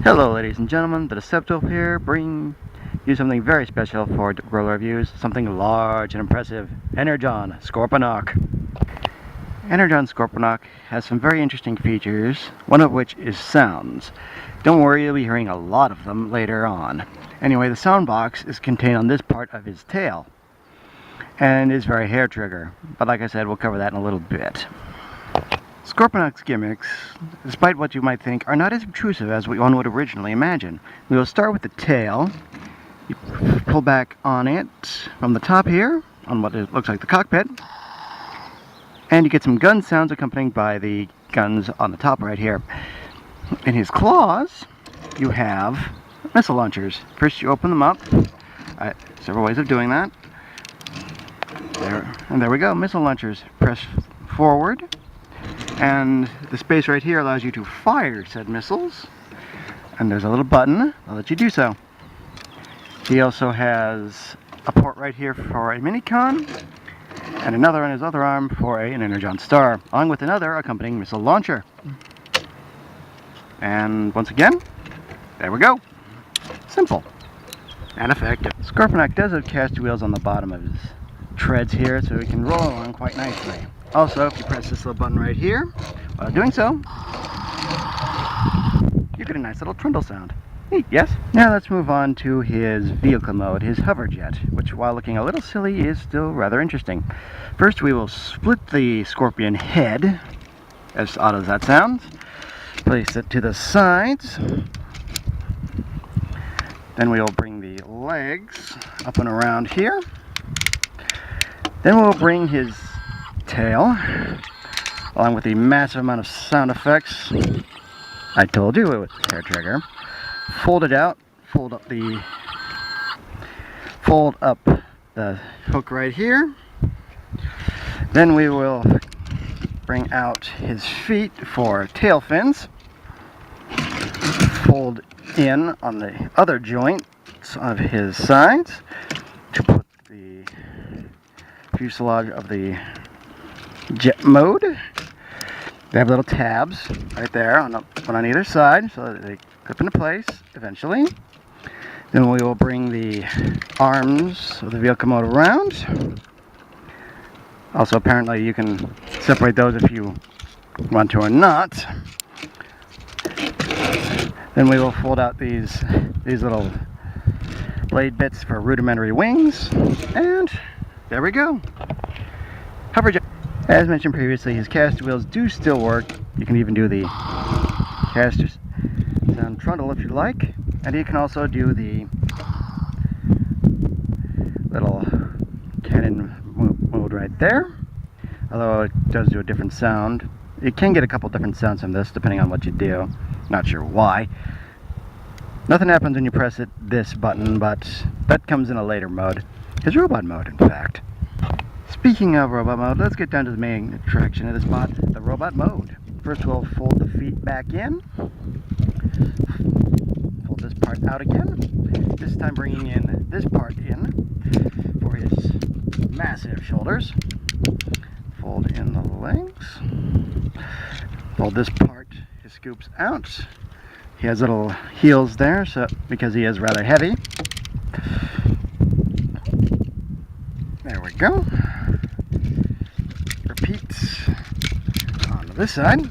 Hello ladies and gentlemen, the Deceptiwolf here, bringing you something very special for Guerilla reviews, something large and impressive, Energon Scorponok. Energon Scorponok has some very interesting features, one of which is sounds. Don't worry, you'll be hearing a lot of them later on. Anyway, the sound box is contained on this part of his tail, and is very hair trigger, but like I said, we'll cover that in a little bit. Scorponok's gimmicks, despite what you might think, are not as obtrusive as one would originally imagine. We will start with the tail. You pull back on it from the top here, on what it looks like the cockpit, and you get some gun sounds accompanied by the guns on the top right here. In his claws, you have missile launchers. First you open them up. Several ways of doing that. There we go, missile launchers. Press forward. And the space right here allows you to fire said missiles. And there's a little button that'll let you do so. He also has a port right here for a Minicon, and another on his other arm for an Energon Star, along with another accompanying missile launcher. And once again, there we go. Simple and effective. Scorponok does have cast wheels on the bottom of his treads here, so he can roll along quite nicely. Also, if you press this little button right here, while doing so, you get a nice little trundle sound. Neat, yes? Now let's move on to his vehicle mode, his hover jet, which while looking a little silly is still rather interesting. First we will split the scorpion head, as odd as that sounds, place it to the sides, then we will bring the legs up and around here, then we'll bring his tail, along with the massive amount of sound effects. I told you it was hair trigger. Fold it out, fold up the hook right here. Then we will bring out his feet for tail fins. Fold in on the other joints of his sides to put the fuselage of the jet mode. They have little tabs right there, one on either side, so that they clip into place eventually. Then we will bring the arms of the vehicle mode around. Also, apparently you can separate those if you want to or not. Then we will fold out these little blade bits for rudimentary wings, and there we go. Hover jet. As mentioned previously, his caster wheels do still work. You can even do the caster sound trundle if you like, and you can also do the little cannon mode right there, although it does do a different sound. You can get a couple different sounds from this depending on what you do. Not sure why. Nothing happens when you press this button, but that comes in a later mode. His robot mode, in fact. Speaking of robot mode, let's get down to the main attraction of this spot, the robot mode. First we'll fold the feet back in, fold this part out again, this time bringing in this part in for his massive shoulders. Fold in the legs, fold this part, his scoops out. He has little heels there, so because he is rather heavy. There we go. Repeats onto this side.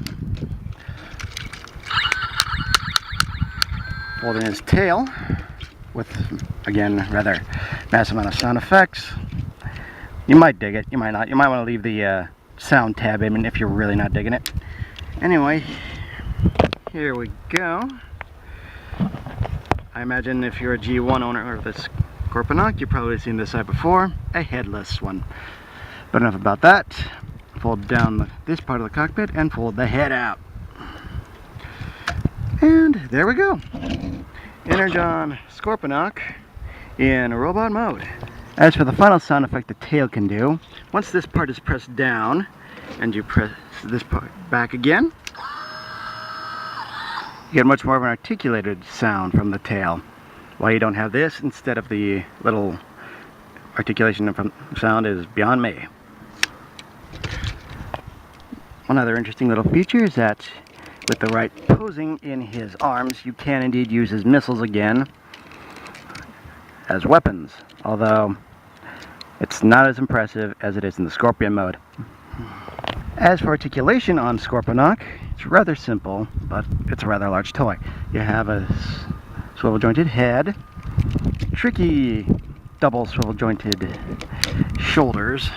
Folding his tail with, again, rather massive amount of sound effects. You might dig it, you might not. You might want to leave the sound tab in if you're really not digging it. Anyway, here we go. I imagine if you're a G1 owner of this Scorponok, you've probably seen this side before, a headless one. But enough about that. Fold down this part of the cockpit and fold the head out. And there we go. Energon Scorponok in robot mode. As for the final sound effect the tail can do, once this part is pressed down and you press this part back again, you get much more of an articulated sound from the tail. Why you don't have this instead of the little articulation from sound is beyond me. One other interesting little feature is that With the right posing in his arms, you can indeed use his missiles again as weapons, although it's not as impressive as it is in the Scorpion mode. As for articulation on Scorponok, it's rather simple, but it's a rather large toy. You have a swivel jointed head, tricky double swivel jointed shoulders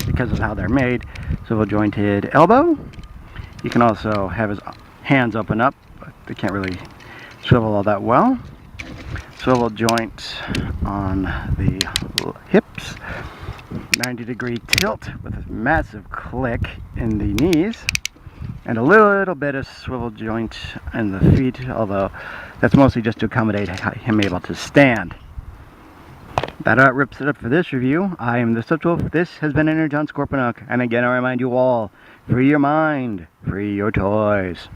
because of how they're made, swivel jointed elbow. You can also have his hands open up, but they can't really swivel all that well. Swivel joint on the hips, 90-degree tilt with a massive click in the knees, and a little bit of swivel joint in the feet, although that's mostly just to accommodate him able to stand. That rips it up for this review. I am the Deceptiwolf. This has been Energon Scorponok, and again I remind you all, free your mind, free your toys.